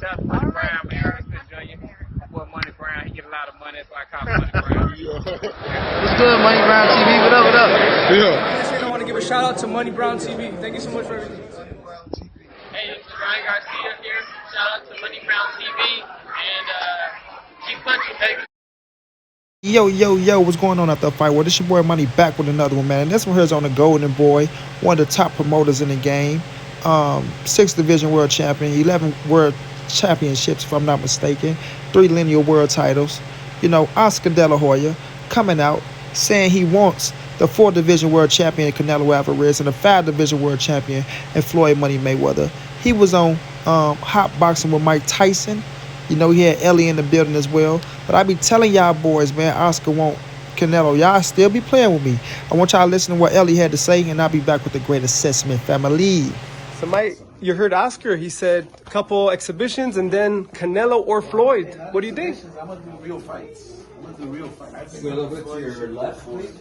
That's Money Brown, man. Mr. Junior. Boy, Money Brown, he get a lot of money, so I call him Money Brown. What's good, Money Brown TV? What up, what up? Yeah. I want to give a shout out to Money Brown TV. Thank you so much for everything. Hey, this is Ryan Garcia here. Shout out to Money Brown TV. And keep punching, baby. Yo, what's going on after the fight? Well, this your boy Money back with another one, man. And this one here is on the Golden Boy, one of the top promoters in the game. 6th Division World Champion, 11 World Championships, if I'm not mistaken, 3 lineal world titles. You know, Oscar De La Hoya coming out saying he wants the 4th Division World Champion Canelo Alvarez and the 5th Division World Champion and Floyd Money Mayweather. He was on Hot Boxing with Mike Tyson. You know, he had Ellie in the building as well. But I be telling y'all boys, man, Oscar want Canelo. Y'all still be playing with me. I want y'all to listen to what Ellie had to say, and I'll be back with the great assessment family. So, Mike, you heard Oscar. He said a couple exhibitions and then Canelo or Floyd. What do you think? I'm going to do real fights. A little bit to your left, please.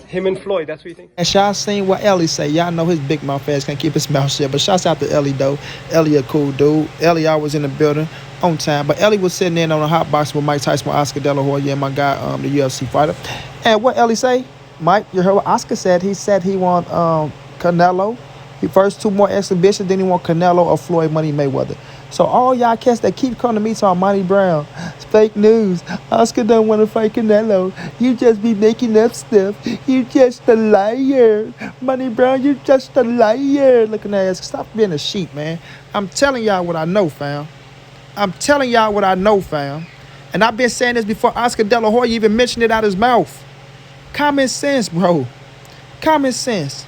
Him and Floyd, that's what you think? And y'all seen what Ellie say. Y'all know his big mouth ass can't keep his mouth shut. But shouts out to Ellie, though. Ellie a cool dude. Ellie always in the building on time. But Ellie was sitting in on a hot box with Mike Tyson, with Oscar De La Hoya, and my guy, the UFC fighter. And what Ellie say? Mike, you heard what Oscar said. He said he want Canelo. He first 2 more exhibitions, then he want Canelo or Floyd Money Mayweather. So all y'all cats that keep coming to me talking Money Brown, it's fake news. Oscar don't want to fight Canelo. You just be making up stuff. You just a liar. Money Brown, you just a liar. Looking at ass. Stop being a sheep, man. I'm telling y'all what I know, fam. I'm telling y'all what I know, fam. And I've been saying this before Oscar De La Hoya even mentioned it out his mouth. Common sense, bro. Common sense.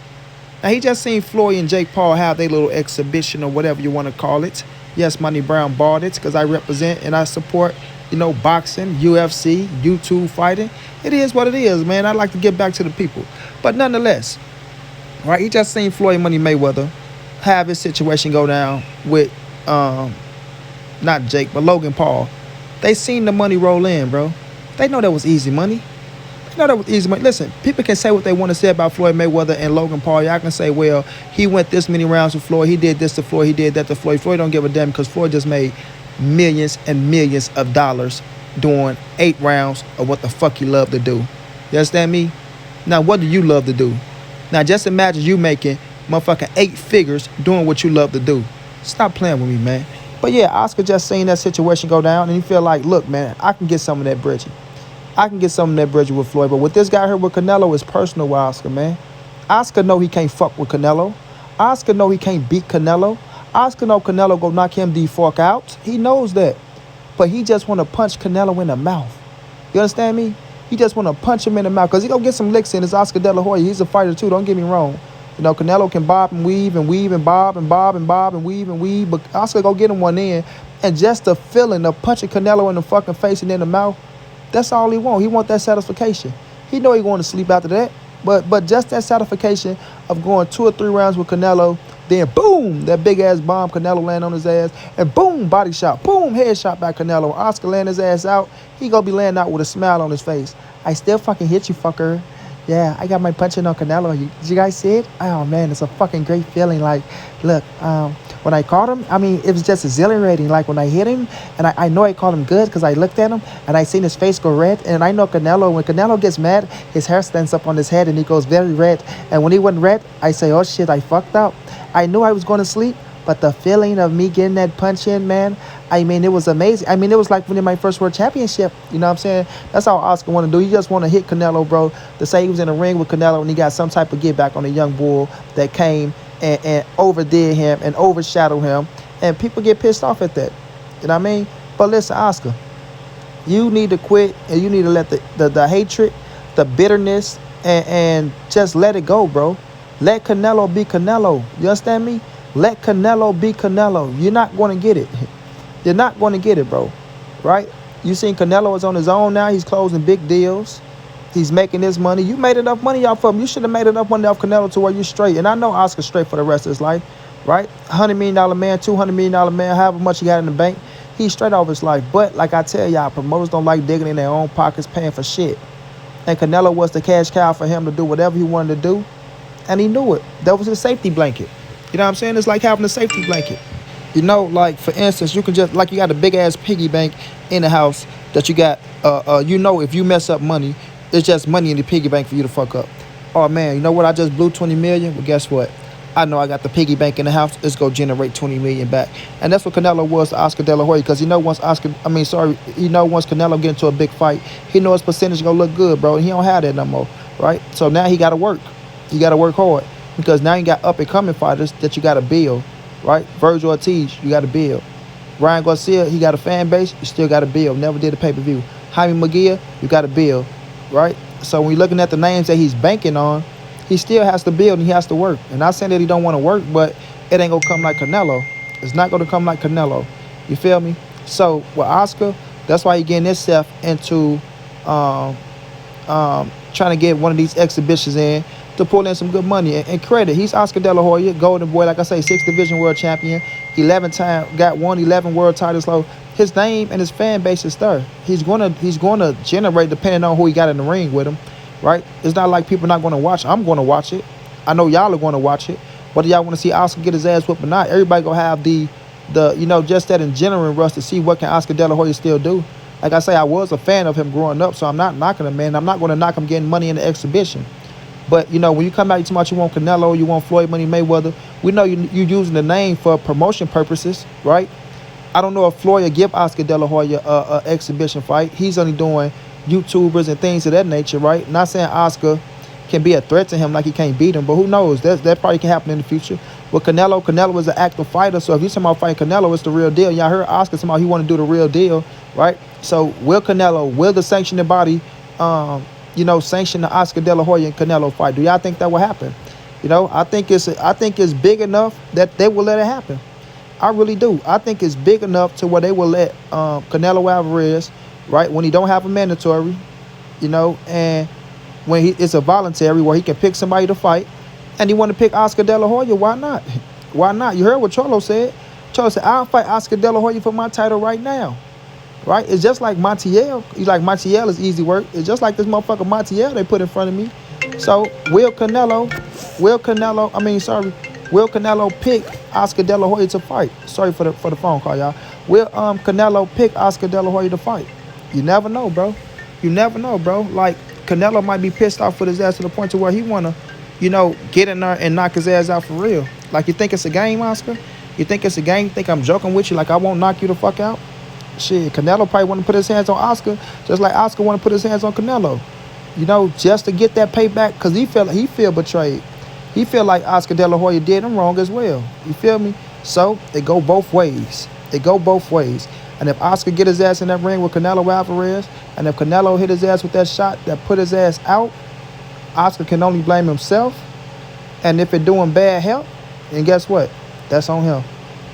Now, he just seen Floyd and Jake Paul have their little exhibition or whatever you want to call it. Yes, Money Brown bought it because I represent and I support, you know, boxing, UFC, YouTube fighting. It is what it is, man. I like to get back to the people. But nonetheless, right, he just seen Floyd Money Mayweather have his situation go down with, not Jake, but Logan Paul. They seen the money roll in, bro. They know that was easy money. No, that was easy. Listen, people can say what they want to say about Floyd Mayweather and Logan Paul. Y'all can say, well, he went this many rounds with Floyd. He did this to Floyd. He did that to Floyd. Floyd don't give a damn because Floyd just made millions and millions of dollars doing 8 rounds of what the fuck he loved to do. You understand me? Now, what do you love to do? Now, just imagine you making motherfucking 8 figures doing what you love to do. Stop playing with me, man. But yeah, Oscar just seen that situation go down, and he feel like, look, man, I can get some of that Bridgie. I can get some of that Bridget with Floyd. But with this guy here with Canelo, is personal with Oscar, man. Oscar know he can't fuck with Canelo. Oscar know he can't beat Canelo. Oscar know Canelo go knock him the fuck out. He knows that. But he just want to punch Canelo in the mouth. You understand me? He just want to punch him in the mouth because he going to get some licks in. It's Oscar De La Hoya. He's a fighter too. Don't get me wrong. You know, Canelo can bob and weave and weave and bob and bob and bob and weave and weave. But Oscar go get him one in. And just the feeling of punching Canelo in the fucking face and in the mouth, that's all he want. He want that satisfaction. He know he going to sleep after that. But just that satisfaction of going 2 or 3 rounds with Canelo, then boom, that big ass bomb, Canelo land on his ass, and boom, body shot, boom, head shot by Canelo. Oscar land his ass out. He gonna be laying out with a smile on his face. I still fucking hit you, fucker. Yeah, I got my punching on Canelo. Did you guys see it? Oh man, it's a fucking great feeling. Like, look, when I caught him, I mean, it was just exhilarating. Like when I hit him, and I know I caught him good because I looked at him and I seen his face go red. And I know Canelo, when Canelo gets mad, his hair stands up on his head and he goes very red. And when he went red, I say, oh shit, I fucked up. I knew I was going to sleep, but the feeling of me getting that punch in, man, I mean, it was amazing. I mean, it was like winning my first world championship. You know what I'm saying? That's all Oscar want to do. He just want to hit Canelo, bro, to say he was in the ring with Canelo and he got some type of get back on the young bull that came and overdid him and overshadowed him. And people get pissed off at that. You know what I mean? But listen, Oscar, you need to quit and you need to let the hatred, the bitterness, and just let it go, bro. Let Canelo be Canelo. You understand me? Let Canelo be Canelo. You're not going to get it. You're not going to get it, bro. Right? You seen Canelo is on his own now. He's closing big deals. He's making his money. You made enough money off of him. You should have made enough money off Canelo to where you're straight. And I know Oscar's straight for the rest of his life. Right? $100 million man, $200 million man, however much he got in the bank. He's straight off his life. But like I tell y'all, promoters don't like digging in their own pockets, paying for shit. And Canelo was the cash cow for him to do whatever he wanted to do. And he knew it. That was his safety blanket. You know what I'm saying? It's like having a safety blanket. You know, like for instance, you can just like you got a big ass piggy bank in the house that you got. You know, if you mess up money, it's just money in the piggy bank for you to fuck up. Oh man, you know what? I just blew 20 million. Well, guess what? I know I got the piggy bank in the house. It's gonna generate 20 million back, and that's what Canelo was to Oscar De La Hoya. Because once Canelo get into a big fight, he know his percentage gonna look good, bro. And he don't have that no more, right? So now he gotta work. You gotta work hard because now you got up and coming fighters that you gotta build, right? Virgil Ortiz, you gotta build. Ryan Garcia, he got a fan base. You still gotta build. Never did a pay per view. Jaime Munguia, you gotta build, right? So when you're looking at the names that he's banking on, he still has to build and he has to work. And not saying that he don't want to work, but it ain't gonna come like Canelo. It's not gonna come like Canelo. You feel me? So with Oscar, that's why he getting himself into trying to get one of these exhibitions in to pull in some good money and credit. He's Oscar De La Hoya, Golden Boy, like I say, 6th Division World Champion, 11 time, got 11 world titles. So his name and his fan base is there. He's gonna generate depending on who he got in the ring with him. Right? It's not like people not going to watch. I'm going to watch it. I know y'all are going to watch it. Whether y'all want to see Oscar get his ass whooped or not, everybody going to have the just that adrenaline rush to see what can Oscar De La Hoya still do. Like I say, I was a fan of him growing up, so I'm not knocking him, man. I'm not going to knock him getting money in the exhibition. But, when you come out, you talk about you want Canelo, you want Floyd Money Mayweather, we know you using the name for promotion purposes, right? I don't know if Floyd will give Oscar De La Hoya a exhibition fight. He's only doing YouTubers and things of that nature, right? Not saying Oscar can be a threat to him like he can't beat him, but who knows? That probably can happen in the future. With Canelo is an active fighter, so if you're talking about fighting Canelo, it's the real deal. Y'all heard Oscar talking about he want to do the real deal, right? So will the sanctioning body, sanction the Oscar De La Hoya and Canelo fight? Do y'all think that will happen? I think it's big enough that they will let it happen. I really do. I think it's big enough to where they will let Canelo Alvarez, right, when he don't have a mandatory, and when it's a voluntary where he can pick somebody to fight, and he want to pick Oscar De La Hoya, why not? Why not? You heard what Cholo said. Cholo said, I'll fight Oscar De La Hoya for my title right now, right? It's just like Montiel. He's like, Montiel is easy work. It's just like this motherfucker Montiel they put in front of me. So will Canelo pick Oscar De La Hoya to fight? Sorry for the phone call, y'all. Will Canelo pick Oscar De La Hoya to fight? You never know, bro. You never know, bro. Like, Canelo might be pissed off with his ass to the point to where he want to, get in there and knock his ass out for real. Like, you think it's a game, Oscar? You think it's a game? You think I'm joking with you? Like, I won't knock you the fuck out? Shit, Canelo probably want to put his hands on Oscar just like Oscar want to put his hands on Canelo. Just to get that payback because he feel betrayed. He feel like Oscar De La Hoya did him wrong as well. You feel me? So, it go both ways. And if Oscar get his ass in that ring with Canelo Alvarez, and if Canelo hit his ass with that shot that put his ass out, Oscar can only blame himself. And if it doing bad help, and guess what? That's on him.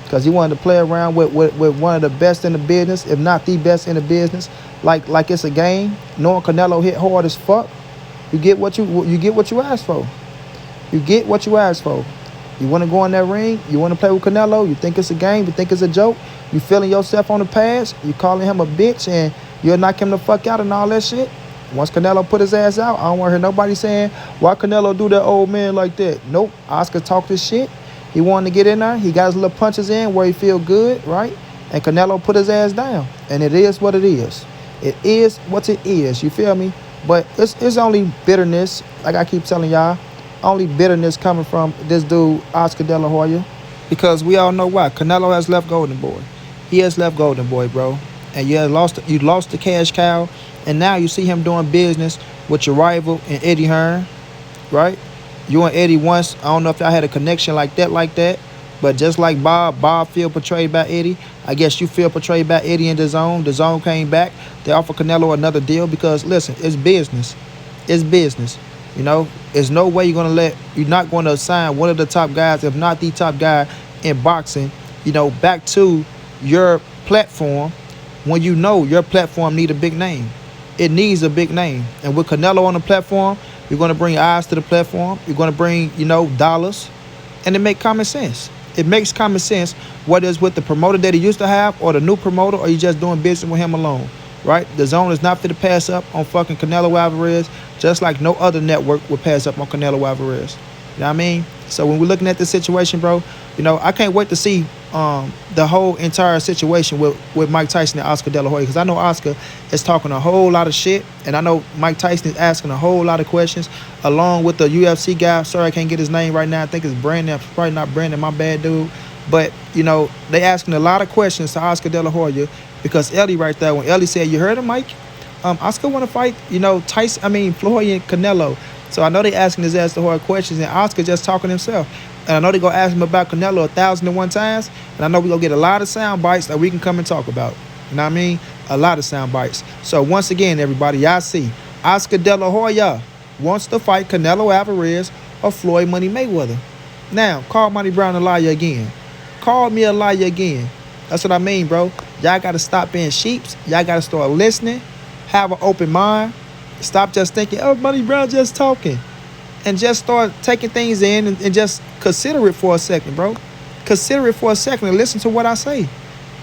Because he wanted to play around with one of the best in the business, if not the best in the business, like it's a game. Knowing Canelo hit hard as fuck, you get what you asked for. You get what you asked for. You want to go in that ring, you want to play with Canelo, you think it's a game, you think it's a joke, you feeling yourself on the pads, you calling him a bitch, and you'll knock him the fuck out and all that shit. Once Canelo put his ass out, I don't want to hear nobody saying, why Canelo do that old man like that? Nope, Oscar talked his shit. He wanted to get in there. He got his little punches in where he feel good, right? And Canelo put his ass down. And it is what it is. It is what it is, you feel me? But it's only bitterness, like I keep telling y'all, only bitterness coming from this dude, Oscar De La Hoya. Because we all know why. Canelo has left Golden Boy. He has left Golden Boy, bro. And you lost the cash cow. And now you see him doing business with your rival and Eddie Hearn, right? You and Eddie once, I don't know if y'all had a connection like that. But just like Bob feel betrayed by Eddie, I guess you feel betrayed by Eddie in the zone. The zone came back. They offered Canelo another deal because, listen, it's business. It's business. There's no way you're not going to sign one of the top guys, if not the top guy in boxing, back to your platform when your platform need a big name. It needs a big name. And with Canelo on the platform, you're going to bring eyes to the platform. You're going to bring, dollars. And it makes common sense. It makes common sense whether it's with the promoter that he used to have or the new promoter or you just doing business with him alone, right? The zone is not fit to pass up on fucking Canelo Alvarez, just like no other network would pass up on Canelo Alvarez. You know what I mean? So when we're looking at this situation, bro, you know, I can't wait to see the whole entire situation with Mike Tyson and Oscar De La Hoya, because I know Oscar is talking a whole lot of shit, and I know Mike Tyson is asking a whole lot of questions, along with the UFC guy. Sorry, I can't get his name right now. I think it's Brandon. Probably not Brandon. My bad, dude. But, you know, they asking a lot of questions to Oscar De La Hoya, because Ellie right there, when Ellie said, you heard him, Mike? Oscar want to fight, you know, Floyd and Canelo. So I know they asking his ass the hard questions, and Oscar just talking himself. And I know they gonna ask him about Canelo 1,001 times, and I know we gonna get a lot of sound bites that we can come and talk about. You know what I mean? A lot of sound bites. So once again, everybody, y'all see, Oscar De La Hoya wants to fight Canelo Alvarez or Floyd Money Mayweather. Now, call Money Brown a liar again. Call me a liar again. That's what I mean, bro. Y'all gotta stop being sheeps. Y'all gotta start listening. Have an open mind. Stop just thinking, oh, Money Brown just talking. And just start taking things in and just consider it for a second, bro. Consider it for a second and listen to what I say.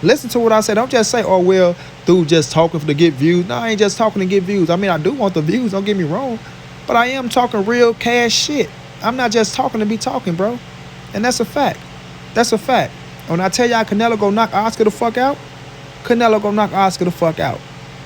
Listen to what I say. Don't just say, oh, well, dude just talking to get views. No, I ain't just talking to get views. I mean, I do want the views, don't get me wrong. But I am talking real cash shit. I'm not just talking to be talking, bro. And that's a fact. That's a fact. When I tell y'all Canelo gonna knock Oscar the fuck out, Canelo gonna knock Oscar the fuck out.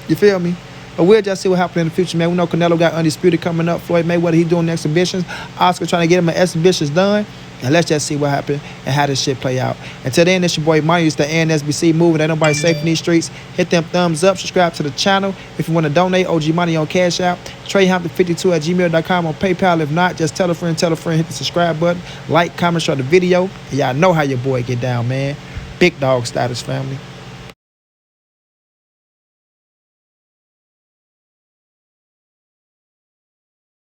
You feel me? But we'll just see what happens in the future, man. We know Canelo got Undisputed coming up. Floyd Mayweather, he doing exhibitions. Oscar trying to get him an exhibitions done. And let's just see what happens and how this shit play out. Until then, it's your boy Money. It's the NSBC moving. Ain't nobody safe in these streets. Hit them thumbs up. Subscribe to the channel. If you want to donate, OG Money on Cash App. TreyHampton52@gmail.com on PayPal. If not, just tell a friend, hit the subscribe button. Like, comment, share the video. And y'all know how your boy get down, man. Big dog status, family.